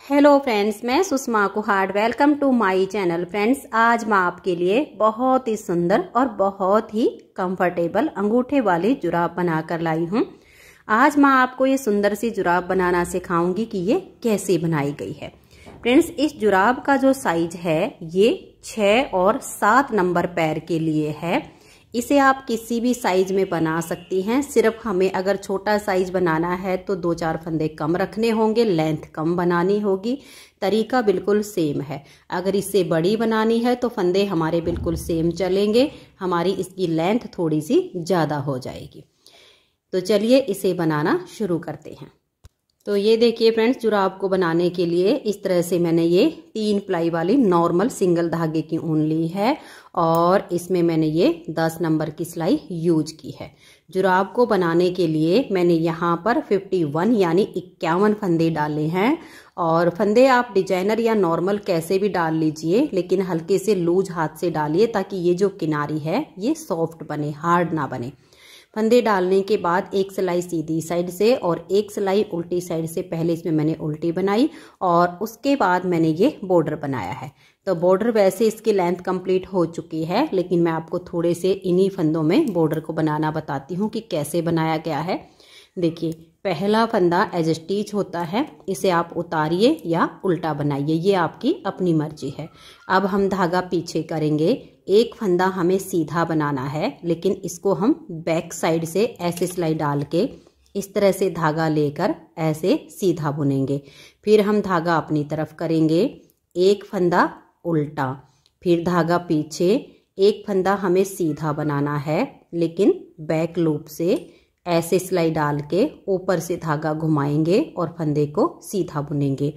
Hello friends, मैं Sushma Kuhad. Welcome to my channel. Friends, आज मैं आपके लिए बहुत ही सुंदर और बहुत ही कंफर्टेबल अंगूठे वाली जुराब बनाकर लाई हूँ। आज मैं आपको ये सुंदर सी जुराब बनाना सिखाऊंगी कि ये कैसे बनाई गई है। फ्रेंड्स, इस जुराब का जो साइज है ये 6 और 7 नंबर पैर के लिए है। इसे आप किसी भी साइज में बना सकती हैं। सिर्फ हमें अगर छोटा साइज बनाना है तो 2-4 फंदे कम रखने होंगे, लेंथ कम बनानी होगी। तरीका बिल्कुल सेम है। अगर इससे बड़ी बनानी है तो फंदे हमारे बिल्कुल सेम चलेंगे, हमारी इसकी लेंथ थोड़ी सी ज़्यादा हो जाएगी। तो चलिए इसे बनाना शुरू करते हैं। तो ये देखिए फ्रेंड्स, जुराब को बनाने के लिए इस तरह से मैंने ये 3 प्लाई वाली नॉर्मल सिंगल धागे की ऊन ली है और इसमें मैंने ये 10 नंबर की सिलाई यूज की है। जुराब को बनाने के लिए मैंने यहाँ पर 51 यानी 51 फंदे डाले हैं। और फंदे आप डिजाइनर या नॉर्मल कैसे भी डाल लीजिए, लेकिन हल्के से लूज हाथ से डालिए ताकि ये जो किनारी है ये सॉफ्ट बने, हार्ड ना बने। फंदे डालने के बाद एक सिलाई सीधी साइड से और एक सिलाई उल्टी साइड से पहले इसमें मैंने उल्टी बनाई और उसके बाद मैंने ये बॉर्डर बनाया है। तो बॉर्डर वैसे इसकी लेंथ कंप्लीट हो चुकी है, लेकिन मैं आपको थोड़े से इन्हीं फंदों में बॉर्डर को बनाना बताती हूँ कि कैसे बनाया गया है। देखिए, पहला फंदा एज स्टिच होता है, इसे आप उतारिए या उल्टा बनाइए, ये आपकी अपनी मर्जी है। अब हम धागा पीछे करेंगे। एक फंदा हमें सीधा बनाना है, लेकिन इसको हम बैक साइड से ऐसे सिलाई डाल के इस तरह से धागा लेकर ऐसे सीधा बुनेंगे। फिर हम धागा अपनी तरफ करेंगे, एक फंदा उल्टा, फिर धागा पीछे। एक फंदा हमें सीधा बनाना है, लेकिन बैक लूप से ऐसे सिलाई डाल के ऊपर से धागा घुमाएंगे और फंदे को सीधा बुनेंगे।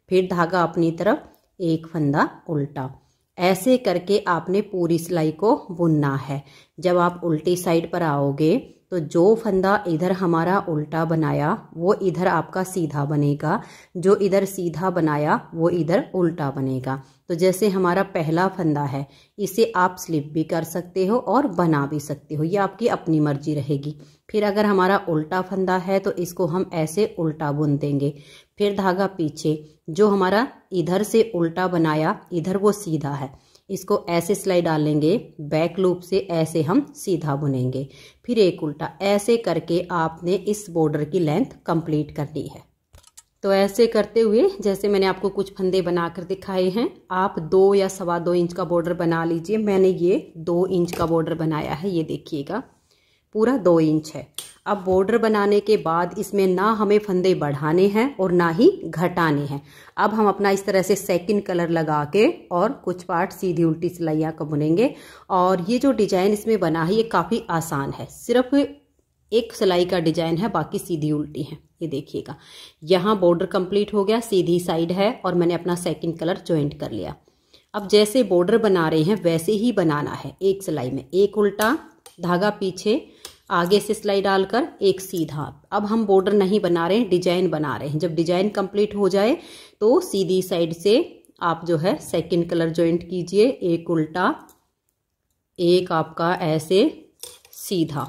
फिर धागा अपनी तरफ, एक फंदा उल्टा। ऐसे करके आपने पूरी सिलाई को बुनना है। जब आप उल्टी साइड पर आओगे तो जो फंदा इधर हमारा उल्टा बनाया वो इधर आपका सीधा बनेगा, जो इधर सीधा बनाया वो इधर उल्टा बनेगा। तो जैसे हमारा पहला फंदा है, इसे आप स्लिप भी कर सकते हो और बना भी सकते हो, ये आपकी अपनी मर्जी रहेगी। फिर अगर हमारा उल्टा फंदा है तो इसको हम ऐसे उल्टा बुन देंगे। फिर धागा पीछे, जो हमारा इधर से उल्टा बनाया इधर वो सीधा है, इसको ऐसे सिलाई डालेंगे, बैक लूप से ऐसे हम सीधा बुनेंगे। फिर एक उल्टा। ऐसे करके आपने इस बॉर्डर की लेंथ कंप्लीट करनी है। तो ऐसे करते हुए जैसे मैंने आपको कुछ फंदे बनाकर दिखाए हैं, आप 2 या 2.25 इंच का बॉर्डर बना लीजिए। मैंने ये 2 इंच का बॉर्डर बनाया है, ये देखिएगा पूरा 2 इंच है। अब बॉर्डर बनाने के बाद इसमें ना हमें फंदे बढ़ाने हैं और ना ही घटाने हैं। अब हम अपना इस तरह से सेकंड कलर लगा के और कुछ पार्ट सीधी उल्टी सिलाइयाँ का बुनेंगे। और ये जो डिजाइन इसमें बना है ये काफ़ी आसान है, सिर्फ एक सिलाई का डिजाइन है, बाकी सीधी उल्टी है। ये देखिएगा, यहाँ बॉर्डर कंप्लीट हो गया, सीधी साइड है और मैंने अपना सेकंड कलर ज्वाइंट कर लिया। अब जैसे बॉर्डर बना रहे हैं वैसे ही बनाना है। एक सिलाई में एक उल्टा, धागा पीछे, आगे से सिलाई डालकर एक सीधा। अब हम बॉर्डर नहीं बना रहे हैं, डिजाइन बना रहे हैं। जब डिजाइन कंप्लीट हो जाए तो सीधी साइड से आप जो है सेकंड कलर ज्वाइंट कीजिए, एक उल्टा, एक आपका ऐसे सीधा,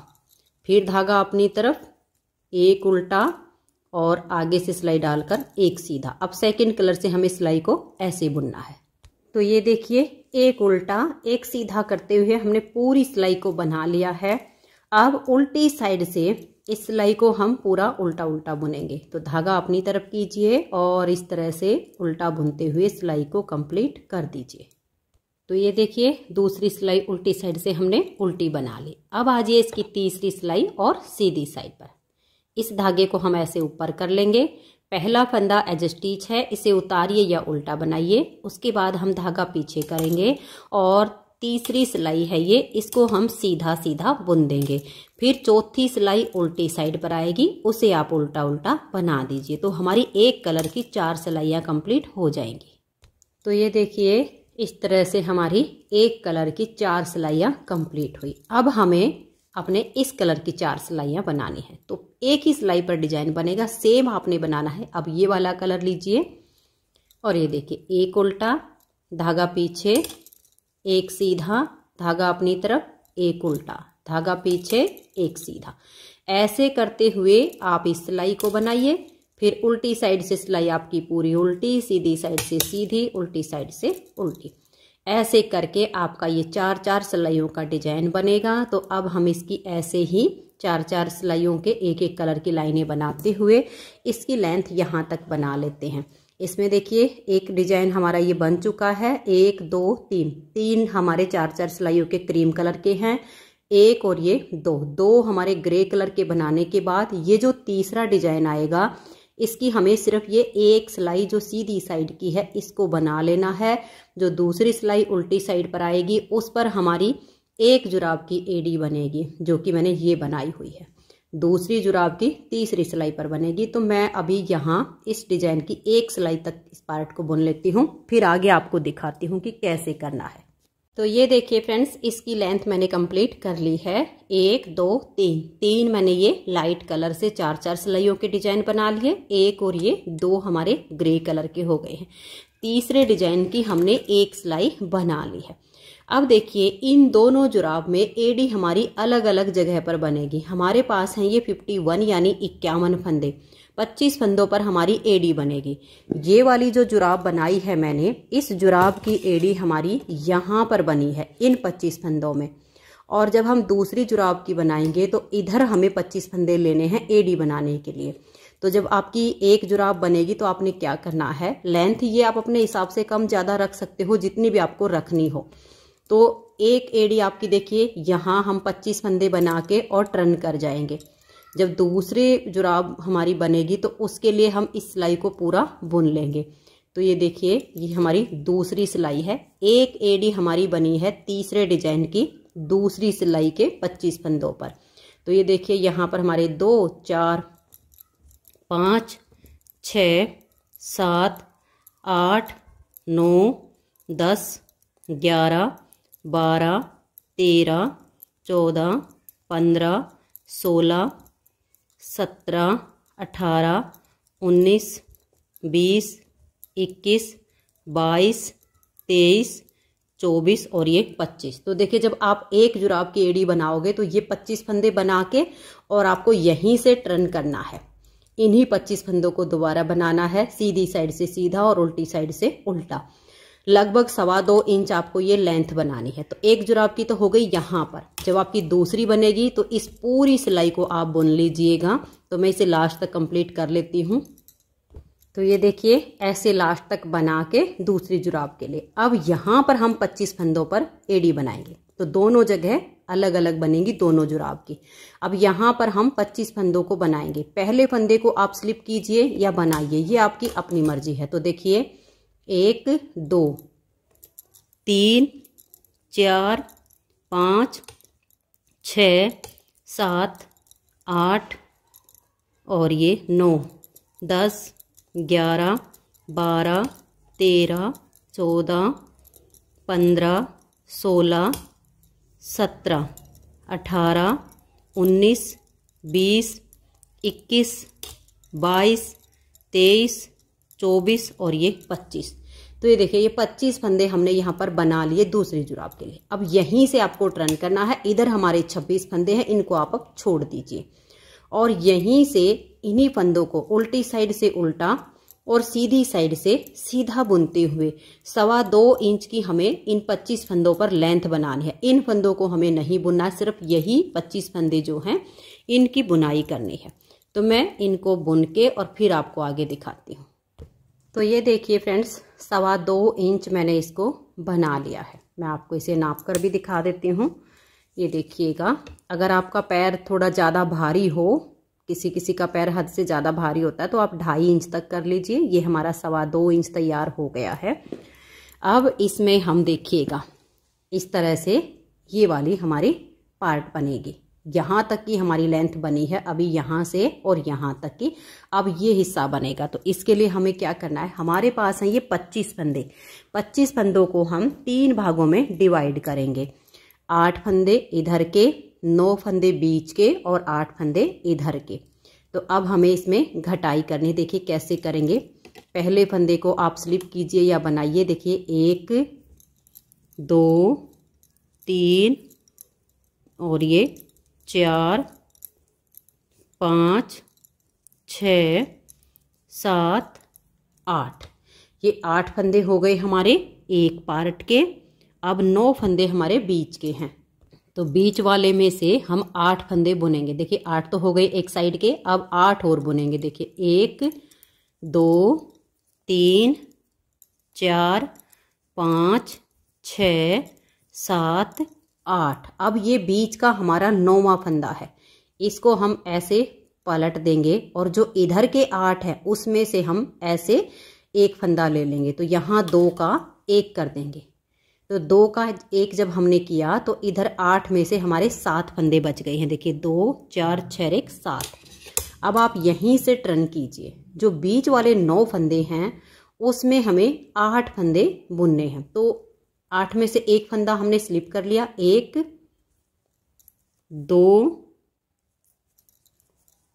फिर धागा अपनी तरफ, एक उल्टा और आगे से सिलाई डालकर एक सीधा। अब सेकंड कलर से हमें सिलाई को ऐसे बुनना है। तो ये देखिए, एक उल्टा एक सीधा करते हुए हमने पूरी सिलाई को बना लिया है। अब उल्टी साइड से इस सिलाई को हम पूरा उल्टा उल्टा बुनेंगे। तो धागा अपनी तरफ कीजिए और इस तरह से उल्टा बुनते हुए सिलाई को कंप्लीट कर दीजिए। तो ये देखिए, दूसरी सिलाई उल्टी साइड से हमने उल्टी बना ली। अब आ जाइए इसकी तीसरी सिलाई और सीधी साइड पर। इस धागे को हम ऐसे ऊपर कर लेंगे। पहला फंदा एज स्टिच है, इसे उतारिए या उल्टा बनाइए। उसके बाद हम धागा पीछे करेंगे और तीसरी सिलाई है ये, इसको हम सीधा सीधा बुन देंगे। फिर चौथी सिलाई उल्टी साइड पर आएगी, उसे आप उल्टा उल्टा बना दीजिए। तो हमारी एक कलर की 4 सिलाइयाँ कंप्लीट हो जाएंगी। तो ये देखिए, इस तरह से हमारी एक कलर की 4 सिलाइयाँ कंप्लीट हुई। अब हमें अपने इस कलर की 4 सिलाइयाँ बनानी है। तो एक ही सिलाई पर डिजाइन बनेगा, सेम आपने बनाना है। अब ये वाला कलर लीजिए और ये देखिए, एक उल्टा, धागा पीछे, एक सीधा, धागा अपनी तरफ, एक उल्टा, धागा पीछे, एक सीधा। ऐसे करते हुए आप इस सिलाई को बनाइए। फिर उल्टी साइड से सिलाई आपकी पूरी उल्टी, सीधी साइड से सीधी, उल्टी साइड से उल्टी। ऐसे करके आपका ये 4-4 सिलाइयों का डिजाइन बनेगा। तो अब हम इसकी ऐसे ही 4-4 सिलाइयों के एक एक कलर की लाइनें बनाते हुए इसकी लेंथ यहाँ तक बना लेते हैं। इसमें देखिए एक डिजाइन हमारा ये बन चुका है, 1 2 3, 3 हमारे 4-4 सिलाइयों के क्रीम कलर के हैं, एक और ये दो हमारे ग्रे कलर के बनाने के बाद ये जो तीसरा डिजाइन आएगा इसकी हमें सिर्फ ये एक सिलाई जो सीधी साइड की है इसको बना लेना है। जो दूसरी सिलाई उल्टी साइड पर आएगी उस पर हमारी एक जुराब की एड़ी बनेगी, जो कि मैंने ये बनाई हुई है। दूसरी जुराब की तीसरी सिलाई पर बनेगी। तो मैं अभी यहाँ इस डिजाइन की एक सिलाई तक इस पार्ट को बुन लेती हूँ, फिर आगे आपको दिखाती हूँ कि कैसे करना है। तो ये देखिए फ्रेंड्स, इसकी लेंथ मैंने कंप्लीट कर ली है। 1 2 3 मैंने ये लाइट कलर से 4-4 सिलाइयों के डिजाइन बना लिए, एक और ये 2 हमारे ग्रे कलर के हो गए हैं। तीसरे डिजाइन की हमने एक सिलाई बना ली है। अब देखिए इन दोनों जुराब में एड़ी हमारी अलग अलग जगह पर बनेगी। हमारे पास हैं ये 51 यानी 51 फंदे, 25 फंदों पर हमारी एड़ी बनेगी। ये वाली जो जुराब बनाई है मैंने, इस जुराब की एड़ी हमारी यहाँ पर बनी है इन 25 फंदों में। और जब हम दूसरी जुराब की बनाएंगे तो इधर हमें 25 फंदे लेने हैं एड़ी बनाने के लिए। तो जब आपकी एक जुराब बनेगी तो आपने क्या करना है, लेंथ ये आप अपने हिसाब से कम ज़्यादा रख सकते हो जितनी भी आपको रखनी हो। तो एक एड़ी आपकी देखिए यहाँ हम 25 फंदे बना के और टर्न कर जाएंगे। जब दूसरी जुराब हमारी बनेगी तो उसके लिए हम इस सिलाई को पूरा बुन लेंगे। तो ये देखिए ये हमारी दूसरी सिलाई है, एक एड़ी हमारी बनी है तीसरे डिजाइन की दूसरी सिलाई के 25 फंदों पर। तो ये देखिए यहाँ पर हमारे 2 4 5 6 7 8 9 10 11 12 13 14 15 16 17 18 19 20 21 22 23 24 और ये 25। तो देखिए जब आप एक जुराब की एड़ी बनाओगे तो ये 25 फंदे बना के और आपको यहीं से टर्न करना है। इन्हीं 25 फंदों को दोबारा बनाना है, सीधी साइड से सीधा और उल्टी साइड से उल्टा। लगभग 2.25 इंच आपको ये लेंथ बनानी है। तो एक जुराब की तो हो गई यहाँ पर। जब आपकी दूसरी बनेगी तो इस पूरी सिलाई को आप बुन लीजिएगा। तो मैं इसे लास्ट तक कंप्लीट कर लेती हूँ। तो ये देखिए ऐसे लास्ट तक बना के दूसरी जुराब के लिए अब यहाँ पर हम 25 फंदों पर एड़ी बनाएंगे। तो दोनों जगह अलग अलग बनेगी दोनों जुराब की। अब यहाँ पर हम 25 फंदों को बनाएंगे। पहले फंदे को आप स्लिप कीजिए या बनाइए, ये आपकी अपनी मर्जी है। तो देखिए 1 2 3 4 5 6 7 8 और ये 9 10 11 12 13 14 15 16 17 18 19 20 21 22 23 24 और ये 25। तो ये देखिए ये 25 फंदे हमने यहाँ पर बना लिए दूसरी जुराब के लिए। अब यहीं से आपको टर्न करना है। इधर हमारे 26 फंदे हैं, इनको आप अब छोड़ दीजिए और यहीं से इन्हीं फंदों को उल्टी साइड से उल्टा और सीधी साइड से सीधा बुनते हुए 2.25 इंच की हमें इन 25 फंदों पर लेंथ बनानी है। इन फंदों को हमें नहीं बुनना, सिर्फ यही 25 फंदे जो हैं इनकी बुनाई करनी है। तो मैं इनको बुन के और फिर आपको आगे दिखाती हूँ। तो ये देखिए फ्रेंड्स 2.25 इंच मैंने इसको बना लिया है। मैं आपको इसे नाप कर भी दिखा देती हूँ। ये देखिएगा, अगर आपका पैर थोड़ा ज़्यादा भारी हो, किसी किसी का पैर हद से ज़्यादा भारी होता है, तो आप 2.5 इंच तक कर लीजिए। ये हमारा 2.25 इंच तैयार हो गया है। अब इसमें हम देखिएगा इस तरह से ये वाली हमारी पार्ट बनेगी। यहाँ तक की हमारी लेंथ बनी है, अभी यहाँ से और यहाँ तक की अब ये हिस्सा बनेगा। तो इसके लिए हमें क्या करना है, हमारे पास है ये 25 फंदे। 25 फंदों को हम 3 भागों में डिवाइड करेंगे। 8 फंदे इधर के, 9 फंदे बीच के और 8 फंदे इधर के। तो अब हमें इसमें घटाई करनी। देखिए कैसे करेंगे। पहले फंदे को आप स्लिप कीजिए या बनाइए। देखिए 1 2 3 और ये 4 5 6 7, 8। ये 8 फंदे हो गए हमारे एक पार्ट के। अब 9 फंदे हमारे बीच के हैं, तो बीच वाले में से हम 8 फंदे बुनेंगे। देखिए 8 तो हो गए एक साइड के, अब 8 और बुनेंगे। देखिए 1, 2, 3, 4, 5, 6, 7, 8। अब ये बीच का हमारा 9वां फंदा है, इसको हम ऐसे पलट देंगे और जो इधर के 8 है उसमें से हम ऐसे एक फंदा ले लेंगे। तो यहाँ 2 का 1 कर देंगे। तो 2 का 1 जब हमने किया तो इधर 8 में से हमारे 7 फंदे बच गए हैं। देखिए 2, 4, 6, 1, 7। अब आप यहीं से टर्न कीजिए। जो बीच वाले 9 फंदे हैं उसमें हमें 8 फंदे बुनने हैं। तो 8 में से एक फंदा हमने स्लिप कर लिया। 1, 2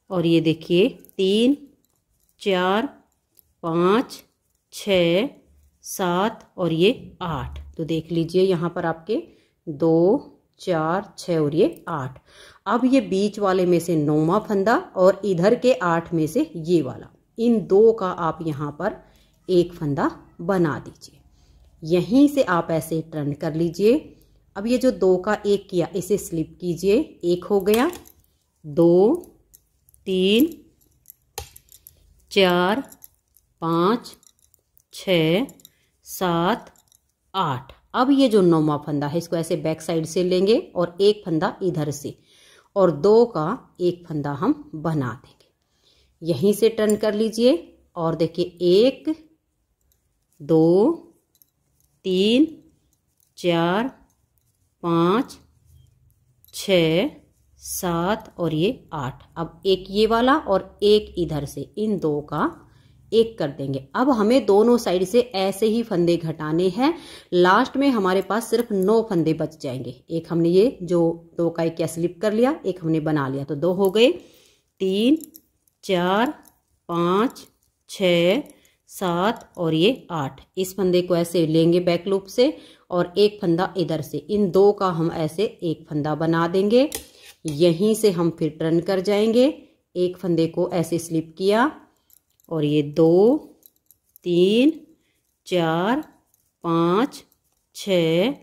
और ये देखिए 3, 4, 5, 6, 7 और ये 8। तो देख लीजिए यहाँ पर आपके 2, 4, 6 और ये 8। अब ये बीच वाले में से 9वां फंदा और इधर के 8 में से ये वाला, इन 2 का आप यहाँ पर एक फंदा बना दीजिए। यहीं से आप ऐसे टर्न कर लीजिए। अब ये जो 2 का 1 किया इसे स्लिप कीजिए। 1 हो गया, 2, 3, 4, 5, 6, 7, 8। अब ये जो 9वां फंदा है इसको ऐसे बैक साइड से लेंगे और एक फंदा इधर से और 2 का एक फंदा हम बना देंगे। यहीं से टर्न कर लीजिए और देखिए 1, 2, 3, 4, 5, 6, 7 और ये 8। अब एक ये वाला और एक इधर से, इन 2 का 1 कर देंगे। अब हमें दोनों साइड से ऐसे ही फंदे घटाने हैं। लास्ट में हमारे पास सिर्फ 9 फंदे बच जाएंगे। एक हमने ये जो 2 का 1 स्लिप कर लिया, एक हमने बना लिया, तो 2 हो गए। 3, 4, 5, 6, 7 और ये 8। इस फंदे को ऐसे लेंगे बैक लूप से और एक फंदा इधर से, इन 2 का हम ऐसे एक फंदा बना देंगे। यहीं से हम फिर टर्न कर जाएंगे। एक फंदे को ऐसे स्लिप किया और ये 2, 3, 4, 5, 6,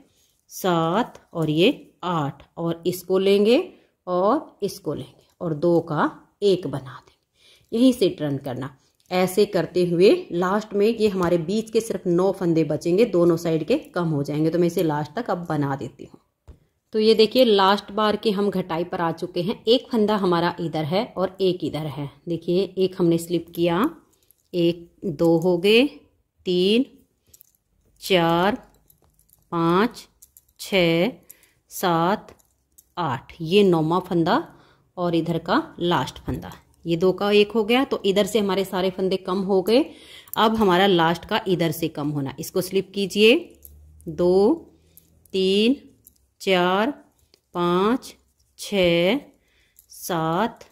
7 और ये 8 और इसको लेंगे और इसको लेंगे और 2 का 1 बना देंगे। यहीं से टर्न करना। ऐसे करते हुए लास्ट में ये हमारे बीच के सिर्फ 9 फंदे बचेंगे, दोनों साइड के कम हो जाएंगे। तो मैं इसे लास्ट तक अब बना देती हूँ। तो ये देखिए लास्ट बार के हम घटाई पर आ चुके हैं। एक फंदा हमारा इधर है और एक इधर है। देखिए एक हमने स्लिप किया, 1, 2 हो गए, 3, 4, 5, 6, 7, 8। ये 9वां फंदा और इधर का लास्ट फंदा। ये 2 का 1 हो गया। तो इधर से हमारे सारे फंदे कम हो गए। अब हमारा लास्ट का इधर से कम होना। इसको स्लिप कीजिए। 2, 3, 4, 5, 6, 7,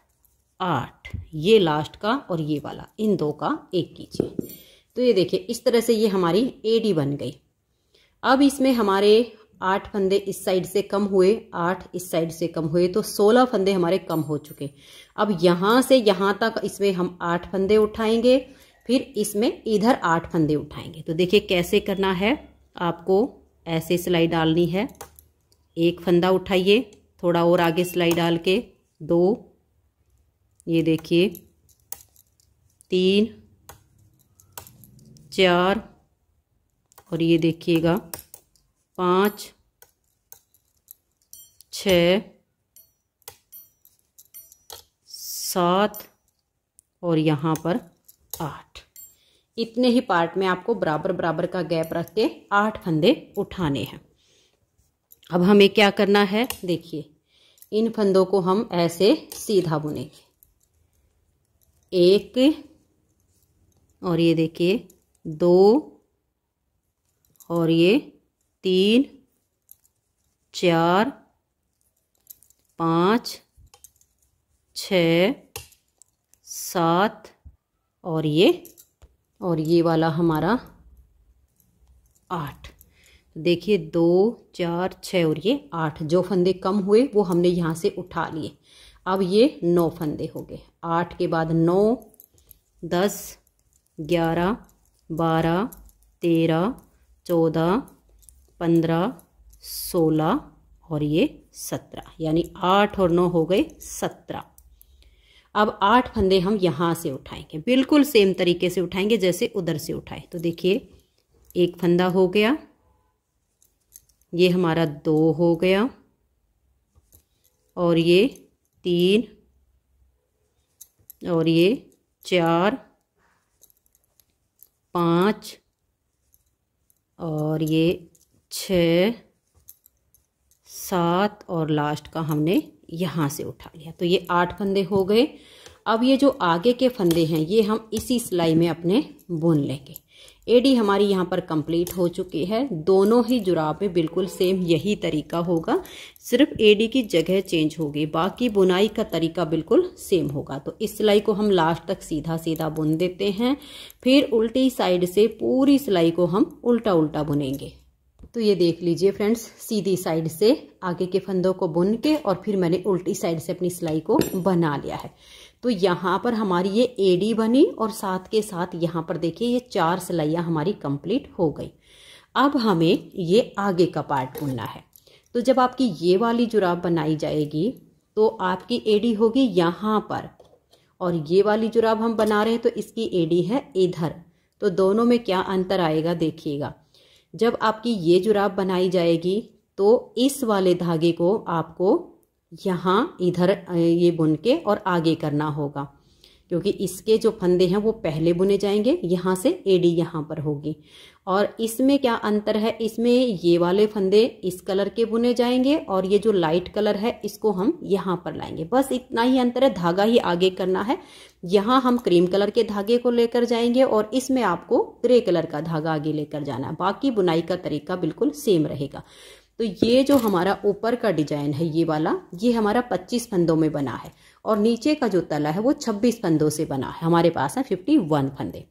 8। ये लास्ट का और ये वाला, इन 2 का 1 कीजिए। तो ये देखिए इस तरह से ये हमारी एडी बन गई। अब इसमें हमारे 8 फंदे इस साइड से कम हुए, 8 इस साइड से कम हुए, तो 16 फंदे हमारे कम हो चुके। अब यहाँ से यहाँ तक इसमें हम 8 फंदे उठाएंगे, फिर इसमें इधर 8 फंदे उठाएंगे। तो देखिए कैसे करना है। आपको ऐसे सिलाई डालनी है। एक फंदा उठाइए, थोड़ा और आगे सिलाई डाल के 2, ये देखिए 3, 4 और ये देखिएगा 5, 6, 7 और यहाँ पर 8। इतने ही पार्ट में आपको बराबर बराबर का गैप रख के 8 फंदे उठाने हैं। अब हमें क्या करना है, देखिए इन फंदों को हम ऐसे सीधा बुनेंगे। 1 और ये देखिए 2 और ये 3, 4, 5, 6, 7 और ये वाला हमारा 8। देखिए 2, 4, 6 और ये 8। जो फंदे कम हुए वो हमने यहाँ से उठा लिए। अब ये 9 फंदे हो गए। 8 के बाद 9, 10, 11, 12, 13, 14, 15, 16 और ये 17, यानी 8 और 9 हो गए 17। अब 8 फंदे हम यहाँ से उठाएंगे, बिल्कुल सेम तरीके से उठाएंगे जैसे उधर से उठाए। तो देखिए, एक फंदा हो गया, ये हमारा 2 हो गया, और ये 3, और ये 4, 5, और ये 6, 7 और लास्ट का हमने यहाँ से उठा लिया। तो ये 8 फंदे हो गए। अब ये जो आगे के फंदे हैं ये हम इसी सिलाई में अपने बुन लेंगे। एडी हमारी यहाँ पर कंप्लीट हो चुकी है। दोनों ही जुराब में बिल्कुल सेम यही तरीका होगा, सिर्फ एडी की जगह चेंज होगी, बाकी बुनाई का तरीका बिल्कुल सेम होगा। तो इस सिलाई को हम लास्ट तक सीधा सीधा बुन देते हैं, फिर उल्टी साइड से पूरी सिलाई को हम उल्टा उल्टा बुनेंगे। तो ये देख लीजिए फ्रेंड्स, सीधी साइड से आगे के फंदों को बुन के और फिर मैंने उल्टी साइड से अपनी सिलाई को बना लिया है। तो यहाँ पर हमारी ये एडी बनी और साथ के साथ यहाँ पर देखिए ये 4 सिलाइयाँ हमारी कंप्लीट हो गई। अब हमें ये आगे का पार्ट बुनना है। तो जब आपकी ये वाली जुराब बनाई जाएगी तो आपकी एडी होगी यहाँ पर, और ये वाली जुराब हम बना रहे हैं तो इसकी एडी है इधर। तो दोनों में क्या अंतर आएगा देखिएगा। जब आपकी ये जुराब बनाई जाएगी तो इस वाले धागे को आपको यहाँ इधर ये बुन के और आगे करना होगा, क्योंकि इसके जो फंदे हैं वो पहले बुने जाएंगे, यहाँ से एडी यहाँ पर होगी। और इसमें क्या अंतर है, इसमें ये वाले फंदे इस कलर के बुने जाएंगे और ये जो लाइट कलर है इसको हम यहाँ पर लाएंगे। बस इतना ही अंतर है, धागा ही आगे करना है। यहाँ हम क्रीम कलर के धागे को लेकर जाएंगे और इसमें आपको ग्रे कलर का धागा आगे लेकर जाना है। बाकी बुनाई का तरीका बिल्कुल सेम रहेगा। तो ये जो हमारा ऊपर का डिजाइन है ये वाला, ये हमारा 25 फंदों में बना है और नीचे का जो तला है वो 26 फंदों से बना है। हमारे पास है 51 फंदे।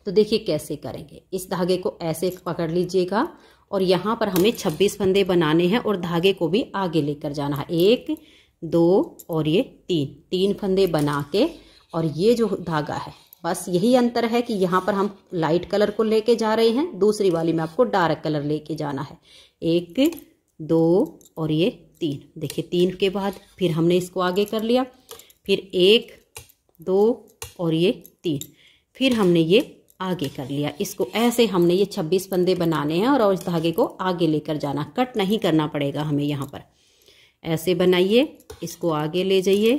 तो देखिए कैसे करेंगे, इस धागे को ऐसे पकड़ लीजिएगा और यहाँ पर हमें 26 फंदे बनाने हैं और धागे को भी आगे लेकर जाना है। 1, 2 और ये 3 फंदे बना के, और ये जो धागा है बस यही अंतर है कि यहाँ पर हम लाइट कलर को लेके जा रहे हैं, दूसरी वाली में आपको डार्क कलर लेके जाना है। 1, 2 और ये 3। देखिए 3 के बाद फिर हमने इसको आगे कर लिया, फिर 1, 2 और ये 3, फिर हमने ये आगे कर लिया। इसको ऐसे हमने ये 26 फंदे बनाने हैं और इस धागे को आगे लेकर जाना, कट नहीं करना पड़ेगा हमें। यहाँ पर ऐसे बनाइए, इसको आगे ले जाइए।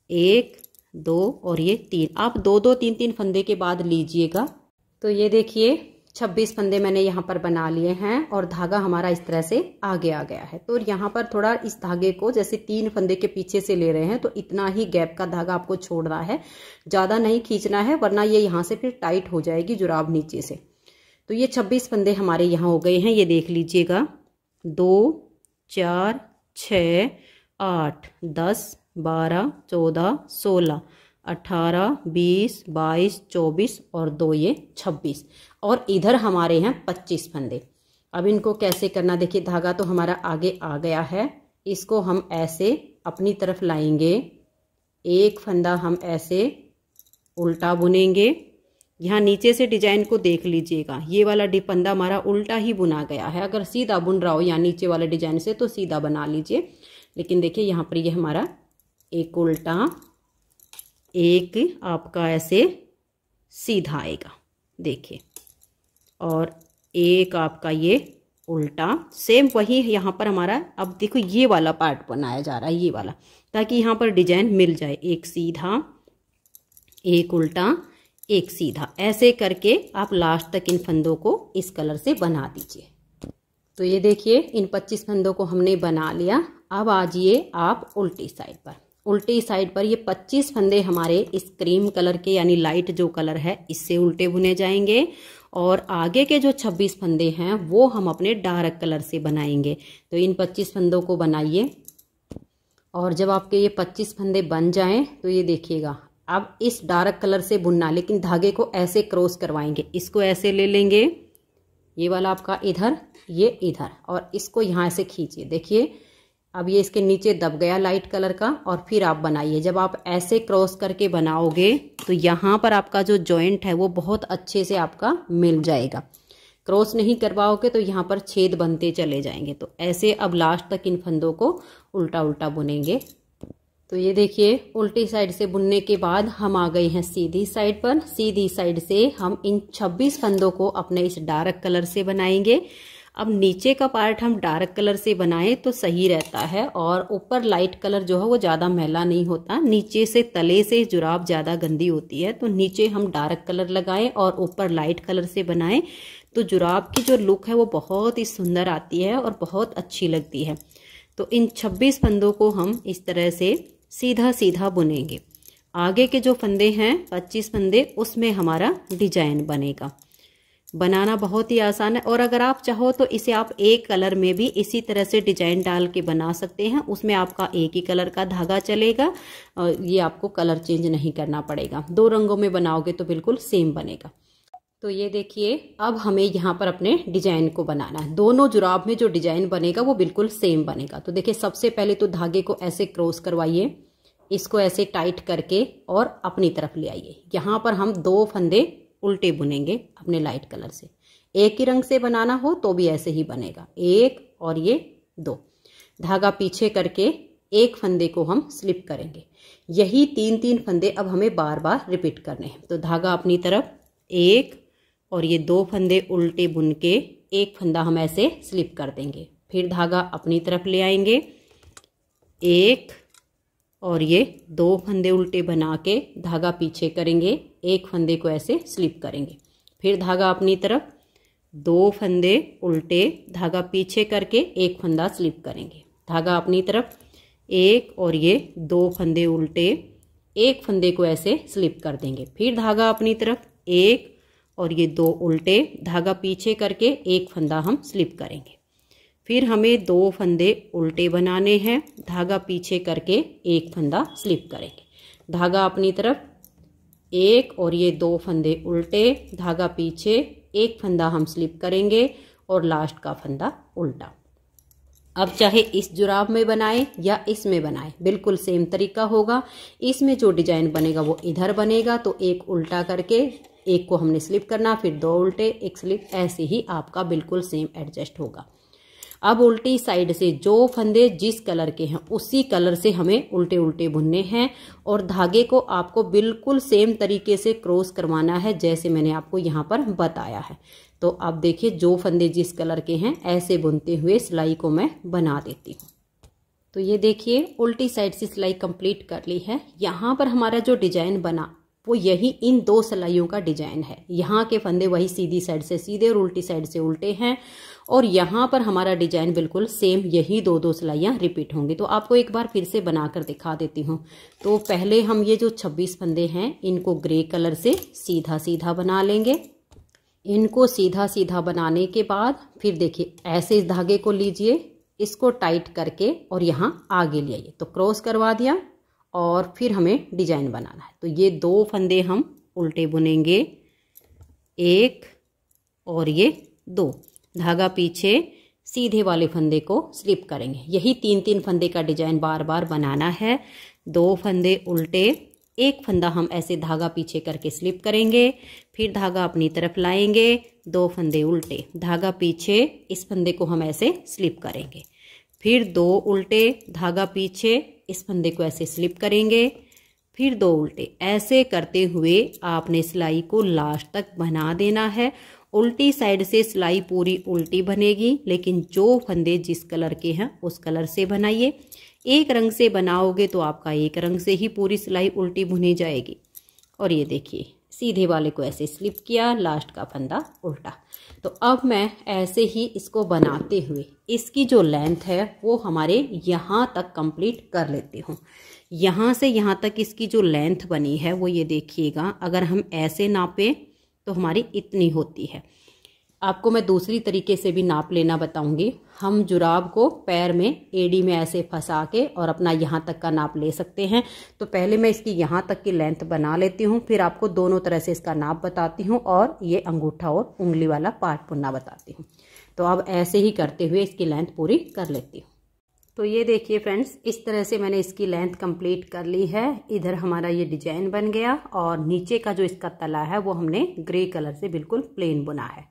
1, 2 और ये 3। आप 2-2, 3-3 फंदे के बाद लीजिएगा। तो ये देखिए 26 फंदे मैंने यहाँ पर बना लिए हैं और धागा हमारा इस तरह से आगे आ गया है। तो यहाँ पर थोड़ा इस धागे को जैसे 3 फंदे के पीछे से ले रहे हैं तो इतना ही गैप का धागा आपको छोड़ना है, ज़्यादा नहीं खींचना है, वरना ये यहाँ से फिर टाइट हो जाएगी जुराब नीचे से। तो ये 26 फंदे हमारे यहाँ हो गए हैं, ये देख लीजिएगा। 2, 4, 6, 8, 10, 12, 14, 16, 18, 20, 22, 24 और 2 ये 26, और इधर हमारे हैं 25 फंदे। अब इनको कैसे करना, देखिए धागा तो हमारा आगे आ गया है, इसको हम ऐसे अपनी तरफ लाएंगे। एक फंदा हम ऐसे उल्टा बुनेंगे। यहाँ नीचे से डिजाइन को देख लीजिएगा, ये वाला फंदा हमारा उल्टा ही बुना गया है। अगर सीधा बुन रहा हो या नीचे वाले डिजाइन से तो सीधा बना लीजिए, लेकिन देखिए यहाँ पर ये हमारा एक उल्टा, एक आपका ऐसे सीधा आएगा, देखिए, और एक आपका ये उल्टा, सेम वही यहाँ पर हमारा। अब देखो ये वाला पार्ट बनाया जा रहा है, ये वाला, ताकि यहाँ पर डिजाइन मिल जाए। एक सीधा, एक उल्टा, एक सीधा, ऐसे करके आप लास्ट तक इन फंदों को इस कलर से बना दीजिए। तो ये देखिए इन 25 फंदों को हमने बना लिया। अब आ जाइए आप उल्टी साइड पर। उल्टी साइड पर ये 25 फंदे हमारे इस क्रीम कलर के यानी लाइट जो कलर है इससे उल्टे बुने जाएंगे, और आगे के जो 26 फंदे हैं वो हम अपने डार्क कलर से बनाएंगे। तो इन 25 फंदों को बनाइए, और जब आपके ये 25 फंदे बन जाएं तो ये देखिएगा अब इस डार्क कलर से बुनना, लेकिन धागे को ऐसे क्रॉस करवाएंगे। इसको ऐसे ले लेंगे, ये वाला आपका इधर, ये इधर, और इसको यहाँ ऐसे खींचिए। देखिए अब ये इसके नीचे दब गया लाइट कलर का, और फिर आप बनाइए। जब आप ऐसे क्रॉस करके बनाओगे तो यहाँ पर आपका जो जॉइंट है वो बहुत अच्छे से आपका मिल जाएगा। क्रॉस नहीं करवाओगे तो यहाँ पर छेद बनते चले जाएंगे। तो ऐसे अब लास्ट तक इन फंदों को उल्टा उल्टा बुनेंगे। तो ये देखिए उल्टी साइड से बुनने के बाद हम आ गए हैं सीधी साइड पर। सीधी साइड से हम इन 26 फंदों को अपने इस डार्क कलर से बनाएंगे। अब नीचे का पार्ट हम डार्क कलर से बनाएं तो सही रहता है, और ऊपर लाइट कलर जो है वो ज़्यादा मैला नहीं होता। नीचे से तले से जुराब ज़्यादा गंदी होती है, तो नीचे हम डार्क कलर लगाएं और ऊपर लाइट कलर से बनाएं तो जुराब की जो लुक है वो बहुत ही सुंदर आती है और बहुत अच्छी लगती है। तो इन 26 फंदों को हम इस तरह से सीधा सीधा बुनेंगे। आगे के जो फंदे हैं 25 फंदे, उसमें हमारा डिजाइन बनेगा। बनाना बहुत ही आसान है, और अगर आप चाहो तो इसे आप एक कलर में भी इसी तरह से डिजाइन डाल के बना सकते हैं। उसमें आपका एक ही कलर का धागा चलेगा, ये आपको कलर चेंज नहीं करना पड़ेगा। 2 रंगों में बनाओगे तो बिल्कुल सेम बनेगा। तो ये देखिए अब हमें यहाँ पर अपने डिजाइन को बनाना है। दोनों जुराब में जो डिजाइन बनेगा वो बिल्कुल सेम बनेगा। तो देखिए सबसे पहले तो धागे को ऐसे क्रॉस करवाइए, इसको ऐसे टाइट करके और अपनी तरफ ले आइए। यहाँ पर हम 2 फंदे उल्टे बुनेंगे अपने लाइट कलर से। एक ही रंग से बनाना हो तो भी ऐसे ही बनेगा, 1 और ये 2। धागा पीछे करके एक फंदे को हम स्लिप करेंगे। यही 3-3 फंदे अब हमें बार बार रिपीट करने हैं। तो धागा अपनी तरफ 1 और ये 2 फंदे उल्टे बुन के एक फंदा हम ऐसे स्लिप कर देंगे। फिर धागा अपनी तरफ ले आएंगे, 1 और ये 2 फंदे उल्टे बना के धागा पीछे करेंगे, एक फंदे को ऐसे स्लिप करेंगे। फिर धागा अपनी तरफ, 2 फंदे उल्टे, धागा पीछे करके एक फंदा स्लिप करेंगे। धागा अपनी तरफ, 1 और ये 2 फंदे उल्टे, एक फंदे को ऐसे स्लिप कर देंगे। फिर धागा अपनी तरफ, 1 और ये 2 उल्टे, धागा पीछे करके एक फंदा हम स्लिप करेंगे। फिर हमें 2 फंदे उल्टे बनाने हैं, धागा पीछे करके एक फंदा स्लिप करेंगे। धागा अपनी तरफ, 1 और ये 2 फंदे उल्टे, धागा पीछे, एक फंदा हम स्लिप करेंगे और लास्ट का फंदा उल्टा। अब चाहे इस जुराब में बनाए या इसमें बनाए बिल्कुल सेम तरीका होगा। इसमें जो डिजाइन बनेगा वो इधर बनेगा, तो एक उल्टा करके एक को हमने स्लिप करना, फिर 2 उल्टे, एक स्लिप, ऐसे ही आपका बिल्कुल सेम एडजस्ट होगा। अब उल्टी साइड से जो फंदे जिस कलर के हैं उसी कलर से हमें उल्टे उल्टे बुनने हैं, और धागे को आपको बिल्कुल सेम तरीके से क्रॉस करवाना है जैसे मैंने आपको यहाँ पर बताया है। तो अब देखिए जो फंदे जिस कलर के हैं ऐसे बुनते हुए सिलाई को मैं बना देती हूँ। तो ये देखिए उल्टी साइड से सिलाई कंप्लीट कर ली है। यहाँ पर हमारा जो डिजाइन बना वो यही इन 2 सिलाइयों का डिजाइन है। यहाँ के फंदे वही सीधी साइड से सीधे और उल्टी साइड से उल्टे हैं, और यहाँ पर हमारा डिजाइन बिल्कुल सेम, यही 2-2 सिलाइयाँ रिपीट होंगी। तो आपको एक बार फिर से बनाकर दिखा देती हूँ। तो पहले हम ये जो 26 फंदे हैं इनको ग्रे कलर से सीधा सीधा बना लेंगे। इनको सीधा सीधा बनाने के बाद फिर देखिए ऐसे इस धागे को लीजिए, इसको टाइट करके और यहाँ आगे ले आइए, तो क्रॉस करवा दिया, और फिर हमें डिजाइन बनाना है। तो ये 2 फंदे हम उल्टे बुनेंगे, 1 और ये 2, धागा पीछे, सीधे वाले फंदे को स्लिप करेंगे। यही 3-3 फंदे का डिजाइन बार बार बनाना है। 2 फंदे उल्टे, एक फंदा हम ऐसे धागा पीछे करके स्लिप करेंगे, फिर धागा अपनी तरफ लाएंगे, 2 फंदे उल्टे, धागा पीछे, इस फंदे को हम ऐसे स्लिप करेंगे, फिर 2 उल्टे, धागा पीछे, इस फंदे को ऐसे स्लिप करेंगे, फिर 2 उल्टे। ऐसे करते हुए आपने सिलाई को लास्ट तक बना देना है। उल्टी साइड से सिलाई पूरी उल्टी बनेगी, लेकिन जो फंदे जिस कलर के हैं उस कलर से बनाइए। एक रंग से बनाओगे तो आपका एक रंग से ही पूरी सिलाई उल्टी बुनी जाएगी। और ये देखिए सीधे वाले को ऐसे स्लिप किया, लास्ट का फंदा उल्टा। तो अब मैं ऐसे ही इसको बनाते हुए इसकी जो लेंथ है वो हमारे यहाँ तक कंप्लीट कर लेती हूँ। यहाँ से यहाँ तक इसकी जो लेंथ बनी है वो ये देखिएगा, अगर हम ऐसे नापें तो हमारी इतनी होती है। आपको मैं दूसरी तरीके से भी नाप लेना बताऊंगी। हम जुराब को पैर में एड़ी में ऐसे फंसा के और अपना यहाँ तक का नाप ले सकते हैं। तो पहले मैं इसकी यहाँ तक की लेंथ बना लेती हूँ, फिर आपको दोनों तरह से इसका नाप बताती हूँ और ये अंगूठा और उंगली वाला पार्ट पुनना बताती हूँ। तो अब ऐसे ही करते हुए इसकी लेंथ पूरी कर लेती हूँ। तो ये देखिए फ्रेंड्स, इस तरह से मैंने इसकी लेंथ कंप्लीट कर ली है। इधर हमारा ये डिजाइन बन गया और नीचे का जो इसका तला है वो हमने ग्रे कलर से बिल्कुल प्लेन बुना है।